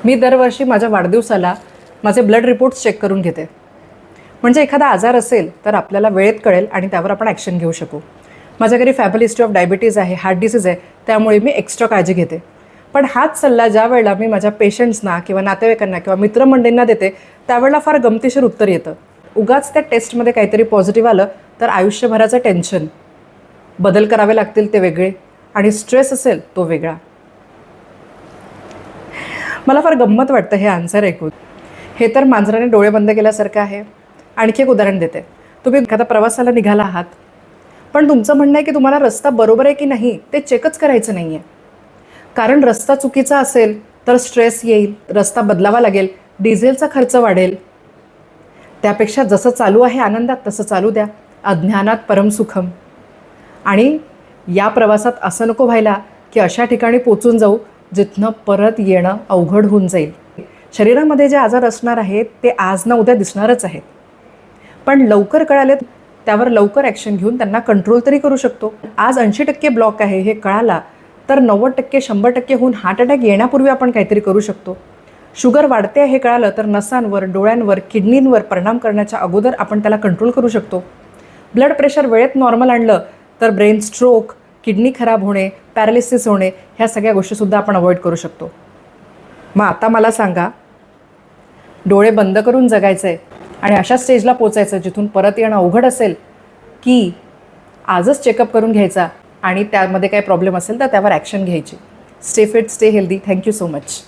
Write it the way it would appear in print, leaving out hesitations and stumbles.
मी दरवर्षी माझ्या वाढदिवसाला माझे ब्लड रिपोर्ट्स चेक करून घेते. म्हणजे एखादा आजार असेल तर आपल्याला वेळेत कळेल आणि त्यावर आपण ॲक्शन घेऊ शकू. माझ्या घरी फॅमिली हिस्ट्री ऑफ डायबिटीज आहे, हार्ट डिसीज आहे, त्यामुळे मी एक्स्ट्रा काळजी घेते. पण हाच सल्ला ज्या वेळेला मी माझ्या पेशंट्सना किंवा नातेवाईकांना किंवा मित्रमंडळींना देते त्यावेळेला फार गमतीशीर उत्तर येतं. उगाच त्या टेस्टमध्ये काहीतरी पॉझिटिव्ह आलं तर आयुष्यभराचं टेन्शन, बदल करावे लागतील ते वेगळे आणि स्ट्रेस असेल तो वेगळा. मला फार गंमत वाटतं हे आन्सर ऐकून. हे तर मांजराने डोळे बंद केल्यासारखं आहे. आणखी एक उदाहरण देते. तुम्ही एखादा प्रवासाला निघाला आहात, पण तुमचं म्हणणं आहे की तुम्हाला रस्ता बरोबर आहे की नाही ते चेकच करायचं नाही आहे. कारण रस्ता चुकीचा असेल तर स्ट्रेस येईल, रस्ता बदलावा लागेल, डिझेलचा खर्च वाढेल. त्यापेक्षा जसं चालू आहे आनंदात तसं चालू द्या. अज्ञानात परम सुखम. आणि या प्रवासात असं नको व्हायला की अशा ठिकाणी पोचून जाऊ जिथनं परत येणं अवघड होऊन जाईल. शरीरामध्ये जे आजार असणार आहेत ते आज ना उद्या दिसणारच आहेत, पण लवकर कळाले त्यावर लवकर ॲक्शन घेऊन त्यांना कंट्रोल तरी करू शकतो. आज 80% ब्लॉक आहे हे कळाला तर 90% 100% होऊन हार्ट अटॅक येण्यापूर्वी आपण काहीतरी करू शकतो. शुगर वाढते हे कळालं तर नसांवर, डोळ्यांवर, किडनींवर परिणाम करण्याच्या अगोदर आपण त्याला कंट्रोल करू शकतो. ब्लड प्रेशर वेळेत नॉर्मल आणलं तर ब्रेन स्ट्रोक, किडनी खराब होणे, पॅरालिसिस होणे ह्या सगळ्या गोष्टीसुद्धा आपण अवॉइड करू शकतो. मग आता मला सांगा, डोळे बंद करून जगायचं आहे आणि अशा स्टेजला पोचायचं जिथून परत येणं अवघड असेल, की आजच चेकअप करून घ्यायचा आणि त्यामध्ये काही प्रॉब्लेम असेल तर त्यावर ॲक्शन घ्यायची. Stay fit, stay healthy. Thank you so much.